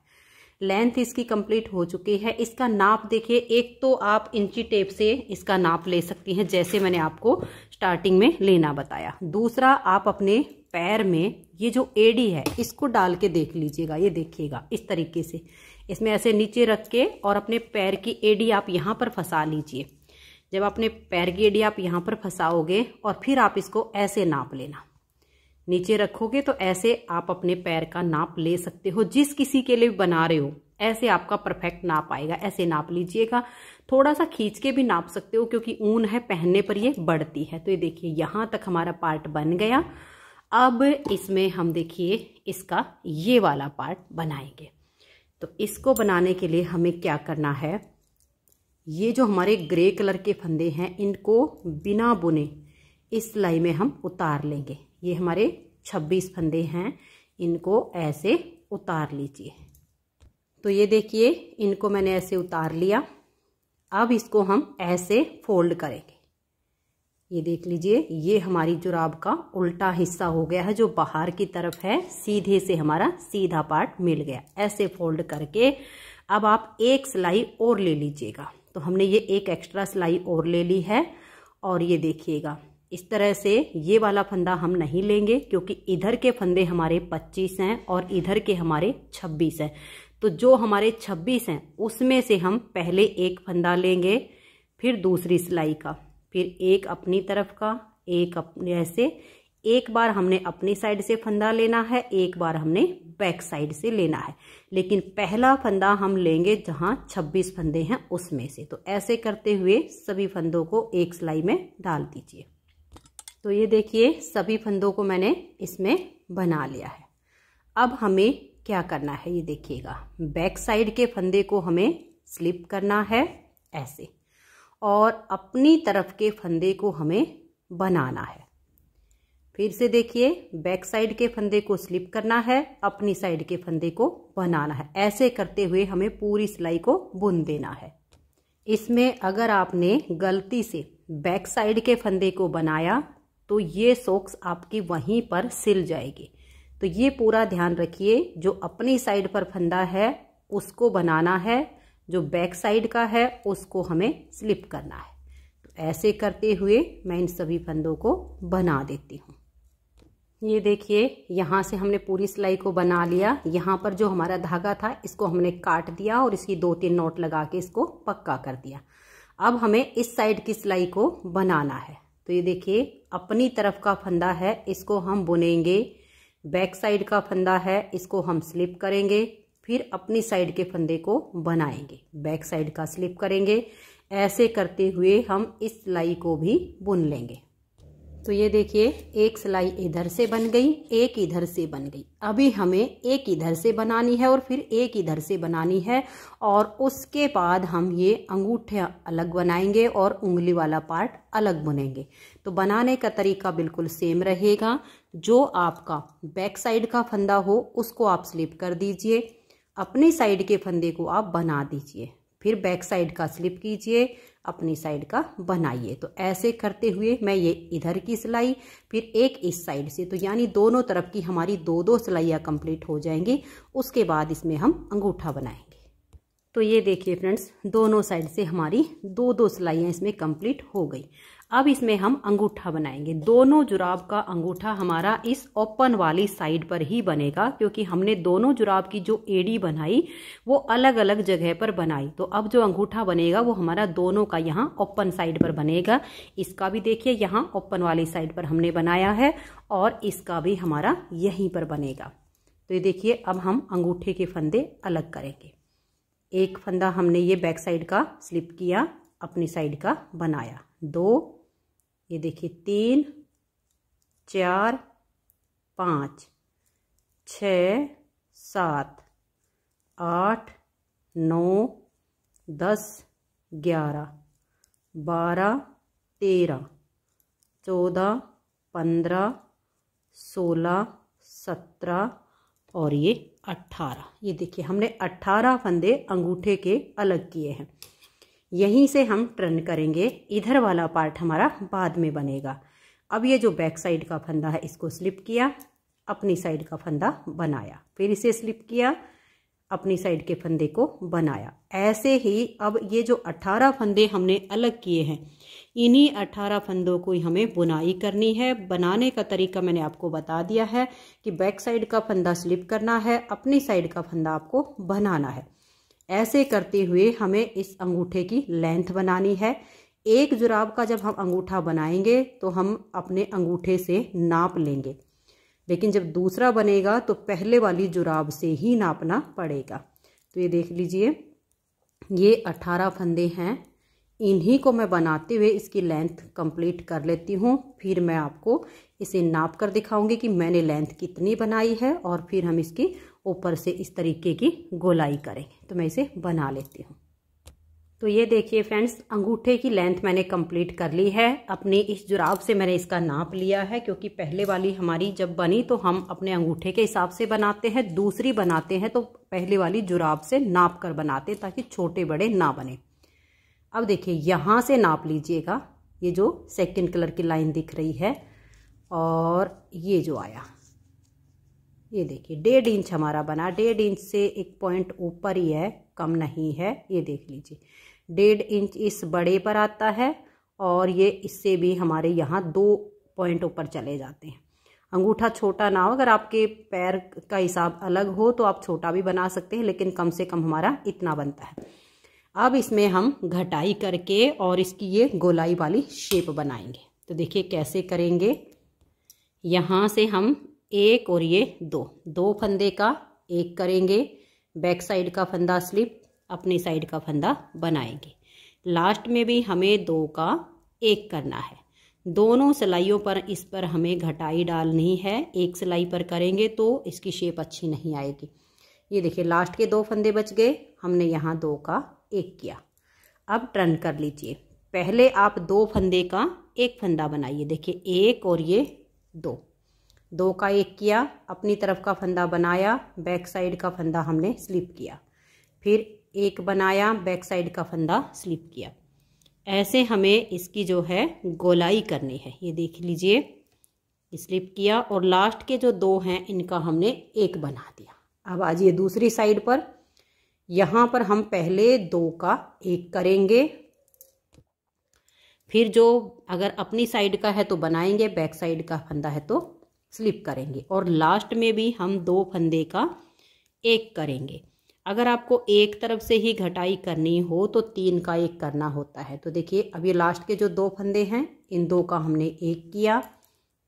लेंथ इसकी कंप्लीट हो चुकी है। इसका नाप देखिए, एक तो आप इंची टेप से इसका नाप ले सकती हैं जैसे मैंने आपको स्टार्टिंग में लेना बताया। दूसरा, आप अपने पैर में ये जो एड़ी है इसको डाल के देख लीजिएगा। ये देखिएगा इस तरीके से, इसमें ऐसे नीचे रख के और अपने पैर की एड़ी आप यहाँ पर फंसा लीजिए। जब अपने पैर की एड़ी आप यहाँ पर फंसाओगे और फिर आप इसको ऐसे नाप लेना, नीचे रखोगे तो ऐसे आप अपने पैर का नाप ले सकते हो। जिस किसी के लिए बना रहे हो ऐसे आपका परफेक्ट नाप आएगा। ऐसे नाप लीजिएगा, थोड़ा सा खींच के भी नाप सकते हो क्योंकि ऊन है, पहनने पर ये बढ़ती है। तो ये देखिए यहाँ तक हमारा पार्ट बन गया। अब इसमें हम देखिए इसका ये वाला पार्ट बनाएंगे। तो इसको बनाने के लिए हमें क्या करना है, ये जो हमारे ग्रे कलर के फंदे हैं इनको बिना बुने इस सिलाई में हम उतार लेंगे। ये हमारे 26 फंदे हैं, इनको ऐसे उतार लीजिए। तो ये देखिए इनको मैंने ऐसे उतार लिया। अब इसको हम ऐसे फोल्ड करेंगे। ये देख लीजिए, ये हमारी जुराब का उल्टा हिस्सा हो गया है, जो बाहर की तरफ है सीधे से हमारा सीधा पार्ट मिल गया। ऐसे फोल्ड करके अब आप एक सिलाई और ले लीजिएगा। तो हमने ये एक एक्स्ट्रा सिलाई और ले ली है और ये देखिएगा इस तरह से ये वाला फंदा हम नहीं लेंगे क्योंकि इधर के फंदे हमारे 25 हैं और इधर के हमारे 26 हैं। तो जो हमारे 26 हैं उसमें से हम पहले एक फंदा लेंगे, फिर दूसरी सिलाई का, फिर एक अपनी तरफ का, एक अपने ऐसे। एक बार हमने अपनी साइड से फंदा लेना है, एक बार हमने बैक साइड से लेना है, लेकिन पहला फंदा हम लेंगे जहां 26 फंदे हैं उसमें से। तो ऐसे करते हुए सभी फंदों को एक सिलाई में डाल दीजिए। तो ये देखिए सभी फंदों को मैंने इसमें बना लिया है। अब हमें क्या करना है, ये देखिएगा बैक साइड के फंदे को हमें स्लिप करना है ऐसे, और अपनी तरफ के फंदे को हमें बनाना है। फिर से देखिए, बैक साइड के फंदे को स्लिप करना है, अपनी साइड के फंदे को बनाना है। ऐसे करते हुए हमें पूरी सिलाई को बुन देना है। इसमें अगर आपने गलती से बैक साइड के फंदे को बनाया तो ये सॉक्स आपकी वहीं पर सिल जाएगी। तो ये पूरा ध्यान रखिए, जो अपनी साइड पर फंदा है उसको बनाना है, जो बैक साइड का है उसको हमें स्लिप करना है। तो ऐसे करते हुए मैं इन सभी फंदों को बना देती हूँ। ये देखिए यहाँ से हमने पूरी सिलाई को बना लिया। यहाँ पर जो हमारा धागा था इसको हमने काट दिया और इसकी 2-3 नोट लगा के इसको पक्का कर दिया। अब हमें इस साइड की सिलाई को बनाना है। तो ये देखिए अपनी तरफ का फंदा है, इसको हम बुनेंगे। बैक साइड का फंदा है, इसको हम स्लिप करेंगे। फिर अपनी साइड के फंदे को बनाएंगे, बैक साइड का स्लिप करेंगे। ऐसे करते हुए हम इस सिलाई को भी बुन लेंगे। तो ये देखिए एक सिलाई इधर से बन गई, एक इधर से बन गई। अभी हमें एक इधर से बनानी है और फिर एक इधर से बनानी है, और उसके बाद हम ये अंगूठे अलग बनाएंगे और उंगली वाला पार्ट अलग बुनेंगे। तो बनाने का तरीका बिल्कुल सेम रहेगा। जो आपका बैक साइड का फंदा हो उसको आप स्लिप कर दीजिए, अपनी साइड के फंदे को आप बना दीजिए, फिर बैक साइड का स्लिप कीजिए, अपनी साइड का बनाइए। तो ऐसे करते हुए मैं ये इधर की सिलाई, फिर एक इस साइड से, तो यानी दोनों तरफ की हमारी 2-2 सिलाइयाँ कंप्लीट हो जाएंगी। उसके बाद इसमें हम अंगूठा बनाएंगे। तो ये देखिए फ्रेंड्स, दोनों साइड से हमारी 2-2 सिलाइयाँ इसमें कंप्लीट हो गई। अब इसमें हम अंगूठा बनाएंगे। दोनों जुराब का अंगूठा हमारा इस ओपन वाली साइड पर ही बनेगा, क्योंकि हमने दोनों जुराब की जो एड़ी बनाई वो अलग अलग जगह पर बनाई। तो अब जो अंगूठा बनेगा वो हमारा दोनों का यहाँ ओपन साइड पर बनेगा। इसका भी देखिए यहाँ ओपन वाली साइड पर हमने बनाया है, और इसका भी हमारा यहीं पर बनेगा। तो ये देखिए अब हम अंगूठे के फंदे अलग करेंगे। एक फंदा हमने ये बैक साइड का स्लिप किया, अपनी साइड का बनाया, 2, ये देखिए 3, 4, 5, 6, 7, 8, 9, 10, 11, 12, 13, 14, 15, 16, 17 और ये 18। ये देखिए हमने 18 फंदे अंगूठे के अलग किए हैं। यहीं से हम टर्न करेंगे, इधर वाला पार्ट हमारा बाद में बनेगा। अब ये जो बैक साइड का फंदा है इसको स्लिप किया, अपनी साइड का फंदा बनाया, फिर इसे स्लिप किया, अपनी साइड के फंदे को बनाया। ऐसे ही अब ये जो 18 फंदे हमने अलग किए हैं, इन्हीं 18 फंदों को ही हमें बुनाई करनी है। बनाने का तरीका मैंने आपको बता दिया है कि बैक साइड का फंदा स्लिप करना है, अपनी साइड का फंदा आपको बनाना है। ऐसे करते हुए हमें इस अंगूठे की लेंथ बनानी है। एक जुराब का जब हम अंगूठा बनाएंगे तो हम अपने अंगूठे से नाप लेंगे, लेकिन जब दूसरा बनेगा तो पहले वाली जुराब से ही नापना पड़ेगा। तो ये देख लीजिए, ये 18 फंदे हैं, इन्हीं को मैं बनाते हुए इसकी लेंथ कंप्लीट कर लेती हूँ। फिर मैं आपको इसे नाप कर दिखाऊंगी कि मैंने लेंथ कितनी बनाई है, और फिर हम इसकी ऊपर से इस तरीके की गोलाई करेंगे। तो मैं इसे बना लेती हूँ। तो ये देखिए फ्रेंड्स, अंगूठे की लेंथ मैंने कंप्लीट कर ली है। अपनी इस जुराब से मैंने इसका नाप लिया है, क्योंकि पहले वाली हमारी जब बनी तो हम अपने अंगूठे के हिसाब से बनाते हैं, दूसरी बनाते हैं तो पहले वाली जुराब से नाप कर बनाते हैं ताकि छोटे बड़े ना बने। अब देखिए, यहाँ से नाप लीजिएगा, ये जो सेकंड कलर की लाइन दिख रही है, और ये जो आया, ये देखिए 1.5 इंच हमारा बना। 1.5 इंच से 1 पॉइंट ऊपर ही है, कम नहीं है। ये देख लीजिए 1.5 इंच इस बड़े पर आता है, और ये इससे भी हमारे यहाँ 2 पॉइंट ऊपर चले जाते हैं। अंगूठा छोटा ना हो, अगर आपके पैर का हिसाब अलग हो तो आप छोटा भी बना सकते हैं, लेकिन कम से कम हमारा इतना बनता है। अब इसमें हम घटाई करके और इसकी ये गोलाई वाली शेप बनाएंगे। तो देखिए कैसे करेंगे। यहाँ से हम एक और ये दो फंदे का एक करेंगे, बैक साइड का फंदा स्लिप, अपनी साइड का फंदा बनाएंगे। लास्ट में भी हमें 2 का 1 करना है। दोनों सिलाइयों पर इस पर हमें घटाई डालनी है। एक सिलाई पर करेंगे तो इसकी शेप अच्छी नहीं आएगी। ये देखिए लास्ट के 2 फंदे बच गए, हमने यहाँ 2 का 1 किया। अब टर्न कर लीजिए। पहले आप 2 फंदे का 1 फंदा बनाइए। देखिए 1 और ये 2 का 1 किया, अपनी तरफ का फंदा बनाया, बैक साइड का फंदा हमने स्लिप किया, फिर 1 बनाया, बैक साइड का फंदा स्लिप किया। ऐसे हमें इसकी जो है गोलाई करनी है। ये देख लीजिए, स्लिप किया, और लास्ट के जो 2 हैं इनका हमने 1 बना दिया। अब आ जाइए दूसरी साइड पर। यहाँ पर हम पहले 2 का 1 करेंगे, फिर जो अगर अपनी साइड का है तो बनाएंगे, बैक साइड का फंदा है तो स्लिप करेंगे, और लास्ट में भी हम 2 फंदे का 1 करेंगे। अगर आपको एक तरफ से ही घटाई करनी हो तो 3 का 1 करना होता है। तो देखिए अब ये लास्ट के जो 2 फंदे हैं, इन 2 का हमने 1 किया,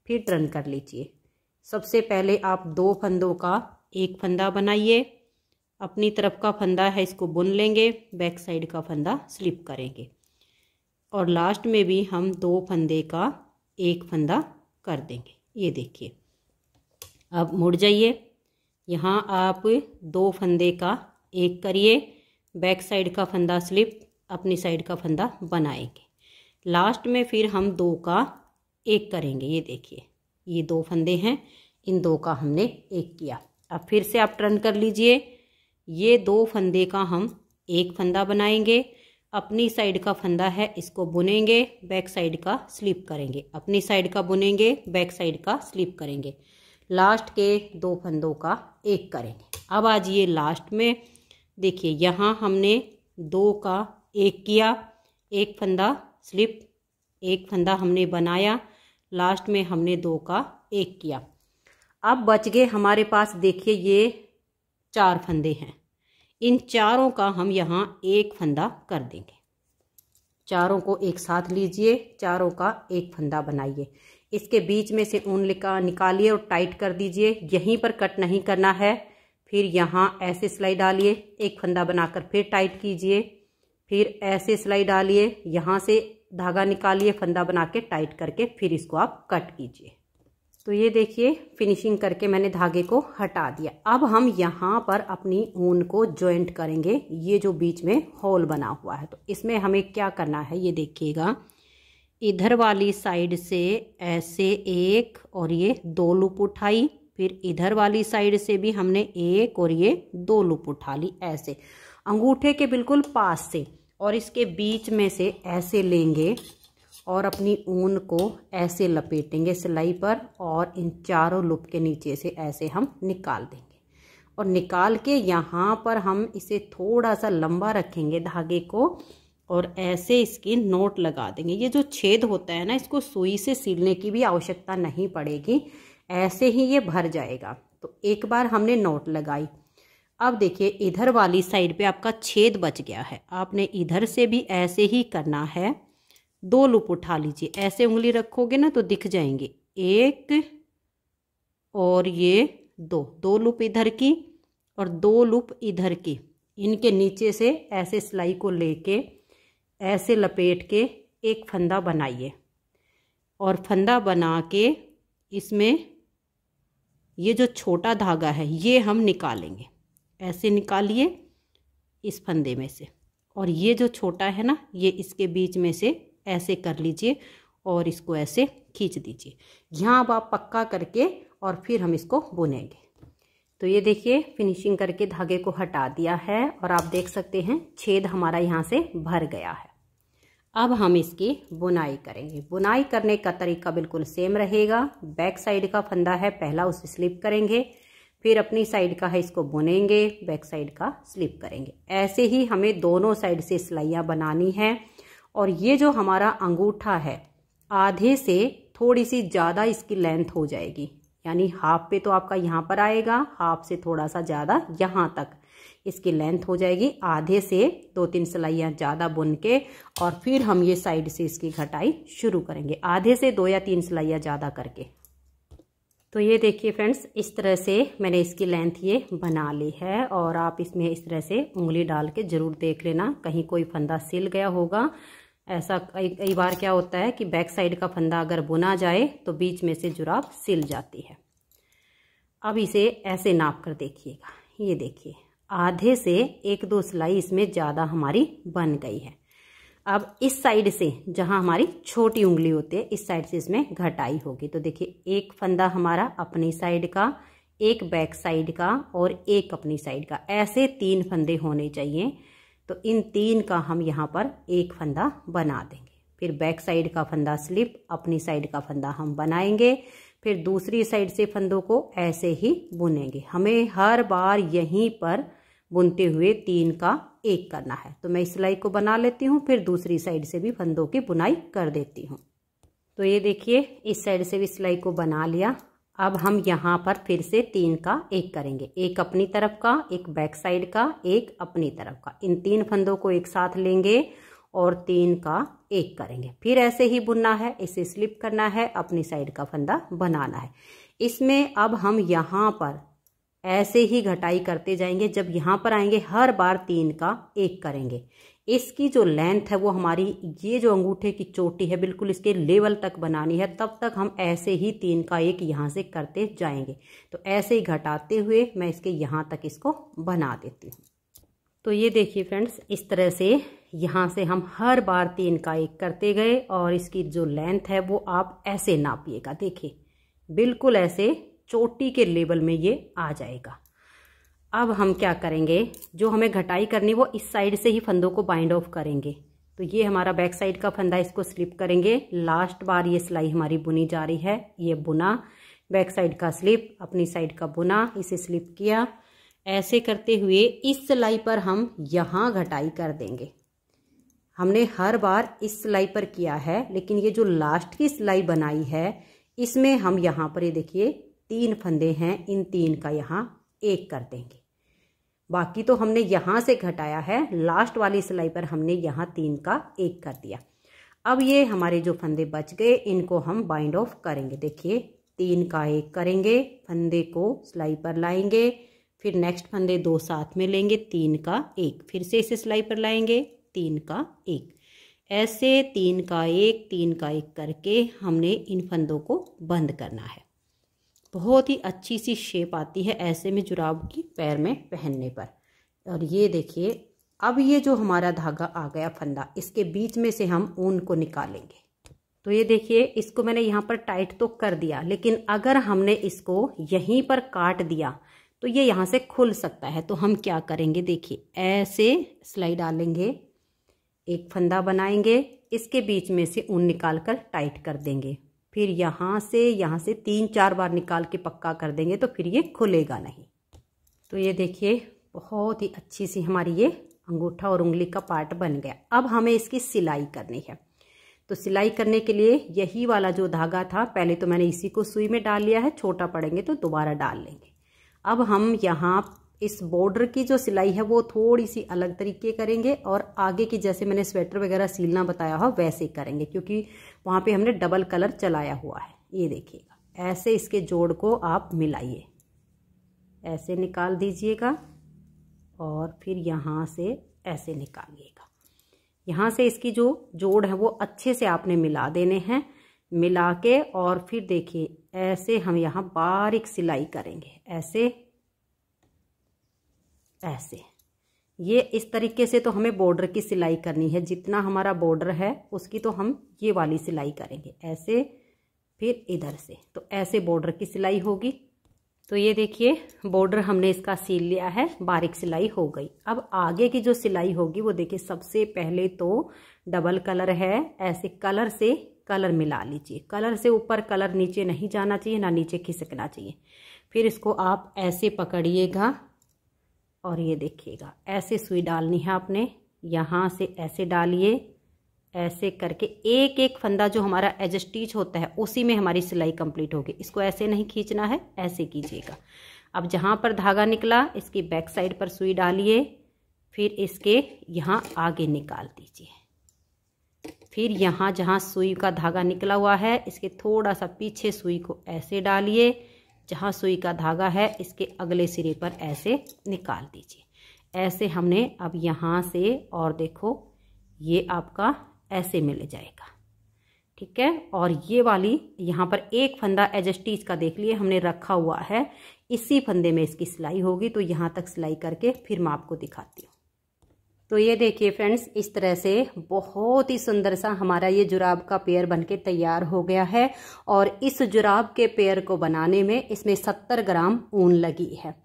फिर टर्न कर लीजिए। सबसे पहले आप 2 फंदों का 1 फंदा बनाइए, अपनी तरफ का फंदा है इसको बुन लेंगे, बैक साइड का फंदा स्लिप करेंगे, और लास्ट में भी हम 2 फंदे का 1 फंदा कर देंगे। ये देखिए, अब मुड़ जाइए। यहाँ आप 2 फंदे का 1 करिए, बैक साइड का फंदा स्लिप, अपनी साइड का फंदा बनाएंगे। लास्ट में फिर हम 2 का 1 करेंगे। ये देखिए ये 2 फंदे हैं, इन 2 का हमने 1 किया। अब फिर से आप टर्न कर लीजिए। ये 2 फंदे का हम 1 फंदा बनाएंगे, अपनी साइड का फंदा है इसको बुनेंगे, बैक साइड का स्लिप करेंगे, अपनी साइड का बुनेंगे, बैक साइड का स्लिप करेंगे, लास्ट के 2 फंदों का 1 करेंगे। अब आ जाइए लास्ट में। देखिए यहाँ हमने 2 का 1 किया, 1 फंदा स्लिप, 1 फंदा हमने बनाया, लास्ट में हमने 2 का 1 किया। अब बच गए हमारे पास, देखिए ये 4 फंदे हैं, इन चारों का हम यहाँ 1 फंदा कर देंगे। चारों को एक साथ लीजिए, चारों का 1 फंदा बनाइए, इसके बीच में ऊन निकालिए और टाइट कर दीजिए। यहीं पर कट नहीं करना है। फिर यहाँ ऐसे सिलाई डालिए, 1 फंदा बनाकर फिर टाइट कीजिए, फिर ऐसे सिलाई डालिए, यहाँ से धागा निकालिए, फंदा बना के टाइट करके फिर इसको आप कट कीजिए। तो ये देखिए फिनिशिंग करके मैंने धागे को हटा दिया। अब हम यहाँ पर अपनी ऊन को जॉइंट करेंगे। ये जो बीच में होल बना हुआ है, तो इसमें हमें क्या करना है ये देखिएगा। इधर वाली साइड से ऐसे 1 और ये 2 लूप उठाई, फिर इधर वाली साइड से भी हमने 1 और ये 2 लूप उठा ली, ऐसे अंगूठे के बिल्कुल पास से, और इसके बीच में से ऐसे लेंगे और अपनी ऊन को ऐसे लपेटेंगे सिलाई पर, और इन चारों लूप के नीचे से ऐसे हम निकाल देंगे। और निकाल के यहाँ पर हम इसे थोड़ा सा लंबा रखेंगे धागे को, और ऐसे इसकी नोट लगा देंगे। ये जो छेद होता है ना, इसको सुई से सिलने की भी आवश्यकता नहीं पड़ेगी, ऐसे ही ये भर जाएगा। तो एक बार हमने नोट लगाई। अब देखिए इधर वाली साइड पे आपका छेद बच गया है, आपने इधर से भी ऐसे ही करना है। 2 लूप उठा लीजिए, ऐसे उंगली रखोगे ना तो दिख जाएंगे, 1 और ये 2 लूप इधर की और 2 लूप इधर की। इनके नीचे से ऐसे सिलाई को लेके ऐसे लपेट के एक फंदा बनाइए, और फंदा बना के इसमें ये जो छोटा धागा है ये हम निकालेंगे। ऐसे निकालिए इस फंदे में से, और ये जो छोटा है ना ये इसके बीच में से ऐसे कर लीजिए और इसको ऐसे खींच दीजिए। यहाँ अब आप पक्का करके और फिर हम इसको बुनेंगे। तो ये देखिए फिनिशिंग करके धागे को हटा दिया है, और आप देख सकते हैं छेद हमारा यहाँ से भर गया है। अब हम इसकी बुनाई करेंगे। बुनाई करने का तरीका बिल्कुल सेम रहेगा। बैक साइड का फंदा है, पहला उसे स्लिप करेंगे, फिर अपनी साइड का है इसको बुनेंगे, बैक साइड का स्लिप करेंगे। ऐसे ही हमें दोनों साइड से सिलाइयाँ बनानी है। और ये जो हमारा अंगूठा है, आधे से थोड़ी सी ज़्यादा इसकी लेंथ हो जाएगी, यानी हाफ पे तो आपका यहाँ पर आएगा, हाफ से थोड़ा सा ज़्यादा यहाँ तक इसकी लेंथ हो जाएगी। आधे से 2-3 सिलाइयाँ ज़्यादा बुन के और फिर हम ये साइड से इसकी घटाई शुरू करेंगे, आधे से 2 या 3 सिलाइयाँ ज़्यादा करके। तो ये देखिए फ्रेंड्स, इस तरह से मैंने इसकी लेंथ ये बना ली है, और आप इसमें इस तरह से उंगली डाल के ज़रूर देख लेना, कहीं कोई फंदा सिल गया होगा। ऐसा कई बार क्या होता है कि बैक साइड का फंदा अगर बुना जाए तो बीच में से जुराब सिल जाती है। अब इसे ऐसे नाप कर देखिएगा, ये देखिए आधे से 1-2 सिलाई इसमें ज़्यादा हमारी बन गई है। अब इस साइड से जहाँ हमारी छोटी उंगली होती है, इस साइड से इसमें घटाई होगी। तो देखिए एक फंदा हमारा अपनी साइड का, एक बैक साइड का और एक अपनी साइड का, ऐसे 3 फंदे होने चाहिए। तो इन 3 का हम यहाँ पर एक फंदा बना देंगे। फिर बैक साइड का फंदा स्लिप, अपनी साइड का फंदा हम बनाएंगे, फिर दूसरी साइड से फंदों को ऐसे ही बुनेंगे। हमें हर बार यहीं पर बुनते हुए 3 का 1 करना है। तो मैं इस सिलाई को बना लेती हूँ, फिर दूसरी साइड से भी फंदों की बुनाई कर देती हूँ। तो ये देखिए इस साइड से भी सिलाई को बना लिया। अब हम यहाँ पर फिर से 3 का 1 करेंगे, एक अपनी तरफ का, एक बैक साइड का, एक अपनी तरफ का। इन 3 फंदों को एक साथ लेंगे और 3 का 1 करेंगे। फिर ऐसे ही बुनना है, इसे स्लिप करना है, अपनी साइड का फंदा बनाना है। इसमें अब हम यहाँ पर ऐसे ही घटाई करते जाएंगे। जब यहाँ पर आएंगे हर बार 3 का 1 करेंगे। इसकी जो लेंथ है वो हमारी, ये जो अंगूठे की चोटी है बिल्कुल इसके लेवल तक बनानी है, तब तक हम ऐसे ही 3 का 1 यहाँ से करते जाएंगे। तो ऐसे ही घटाते हुए मैं इसके यहाँ तक इसको बना देती हूँ। तो ये देखिए फ्रेंड्स, इस तरह से यहाँ से हम हर बार 3 का 1 करते गए, और इसकी जो लेंथ है वो आप ऐसे नापिएगा। देखिए बिल्कुल ऐसे चोटी के लेवल में ये आ जाएगा। अब हम क्या करेंगे, जो हमें घटाई करनी वो इस साइड से ही फंदों को बाइंड ऑफ करेंगे। तो ये हमारा बैक साइड का फंदा, इसको स्लिप करेंगे। लास्ट बार ये सिलाई हमारी बुनी जा रही है, ये बुना, बैक साइड का स्लिप, अपनी साइड का बुना, इसे स्लिप किया। ऐसे करते हुए इस सिलाई पर हम यहाँ घटाई कर देंगे। हमने हर बार इस सिलाई पर किया है, लेकिन ये जो लास्ट की सिलाई बनाई है इसमें हम यहाँ पर ये देखिए 3 फंदे हैं, इन 3 का यहाँ 1 कर देंगे। बाकी तो हमने यहाँ से घटाया है, लास्ट वाली सिलाई पर हमने यहाँ 3 का 1 कर दिया। अब ये हमारे जो फंदे बच गए इनको हम बाइंड ऑफ करेंगे। देखिए 3 का 1 करेंगे, फंदे को सिलाई पर लाएंगे, फिर नेक्स्ट फंदे 2 साथ में लेंगे, 3 का 1, फिर से इसे सिलाई पर लाएंगे, 3 का 1, ऐसे 3 का 1, 3 का 1 करके हमने इन फंदों को बंद करना है। बहुत ही अच्छी सी शेप आती है ऐसे में जुराब की पैर में पहनने पर। और ये देखिए अब ये जो हमारा धागा आ गया फंदा, इसके बीच में से हम ऊन को निकालेंगे। तो ये देखिए इसको मैंने यहाँ पर टाइट तो कर दिया, लेकिन अगर हमने इसको यहीं पर काट दिया तो ये यहाँ से खुल सकता है। तो हम क्या करेंगे, देखिए ऐसे सिलाई डालेंगे, एक फंदा बनाएंगे, इसके बीच में से ऊन निकाल कर टाइट कर देंगे, फिर यहाँ से 3-4 बार निकाल के पक्का कर देंगे तो फिर ये खुलेगा नहीं। तो ये देखिए बहुत ही अच्छी सी हमारी ये अंगूठा और उंगली का पार्ट बन गया। अब हमें इसकी सिलाई करनी है। तो सिलाई करने के लिए यही वाला जो धागा था, पहले तो मैंने इसी को सुई में डाल लिया है, छोटा पड़ेंगे तो दोबारा डाल लेंगे। अब हम यहाँ इस बॉर्डर की जो सिलाई है वो थोड़ी सी अलग तरीके करेंगे और आगे की जैसे मैंने स्वेटर वगैरह सीलना बताया हो वैसे करेंगे, क्योंकि वहाँ पे हमने डबल कलर चलाया हुआ है। ये देखिएगा, ऐसे इसके जोड़ को आप मिलाइए, ऐसे निकाल दीजिएगा और फिर यहाँ से ऐसे निकालिएगा। यहाँ से इसकी जो जोड़ है वो अच्छे से आपने मिला देने हैं। मिला के और फिर देखिए ऐसे हम यहाँ बारीक सिलाई करेंगे, ऐसे ऐसे। ये इस तरीके से तो हमें बॉर्डर की सिलाई करनी है, जितना हमारा बॉर्डर है उसकी तो हम ये वाली सिलाई करेंगे, ऐसे फिर इधर से, तो ऐसे बॉर्डर की सिलाई होगी। तो ये देखिए बॉर्डर हमने इसका सील लिया है, बारीक सिलाई हो गई। अब आगे की जो सिलाई होगी वो देखिए, सबसे पहले तो डबल कलर है, ऐसे कलर से कलर मिला लीजिए। कलर से ऊपर कलर नीचे नहीं जाना चाहिए, ना नीचे खिसकना चाहिए। फिर इसको आप ऐसे पकड़िएगा और ये देखिएगा ऐसे सुई डालनी है आपने, यहाँ से ऐसे डालिए, ऐसे करके एक एक फंदा जो हमारा एज स्टिच होता है उसी में हमारी सिलाई कंप्लीट होगी। इसको ऐसे नहीं खींचना है, ऐसे कीजिएगा। अब जहाँ पर धागा निकला इसकी बैक साइड पर सुई डालिए, फिर इसके यहाँ आगे निकाल दीजिए। फिर यहाँ जहाँ सुई का धागा निकला हुआ है इसके थोड़ा सा पीछे सुई को ऐसे डालिए, जहाँ सुई का धागा है इसके अगले सिरे पर ऐसे निकाल दीजिए। ऐसे हमने अब यहाँ से, और देखो ये आपका ऐसे मिल जाएगा, ठीक है। और ये वाली यहाँ पर एक फंदा एज स्टिच का देख लिए हमने रखा हुआ है, इसी फंदे में इसकी सिलाई होगी। तो यहाँ तक सिलाई करके फिर मैं आपको दिखाती हूँ। तो ये देखिए फ्रेंड्स, इस तरह से बहुत ही सुंदर सा हमारा ये जुराब का पेयर बनके तैयार हो गया है। और इस जुराब के पेयर को बनाने में इसमें 70 ग्राम ऊन लगी है।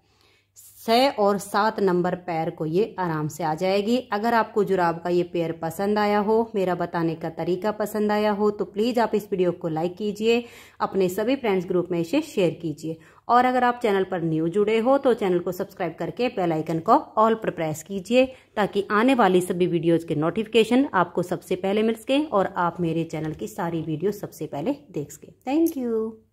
6 और 7 नंबर पैर को ये आराम से आ जाएगी। अगर आपको जुराब का ये पेयर पसंद आया हो, मेरा बताने का तरीका पसंद आया हो, तो प्लीज़ आप इस वीडियो को लाइक कीजिए, अपने सभी फ्रेंड्स ग्रुप में इसे शेयर कीजिए। और अगर आप चैनल पर न्यू जुड़े हो तो चैनल को सब्सक्राइब करके बेल आइकन को ऑल पर प्रेस कीजिए, ताकि आने वाली सभी वीडियोज़ के नोटिफिकेशन आपको सबसे पहले मिल सके और आप मेरे चैनल की सारी वीडियो सबसे पहले देख सके। Thank you.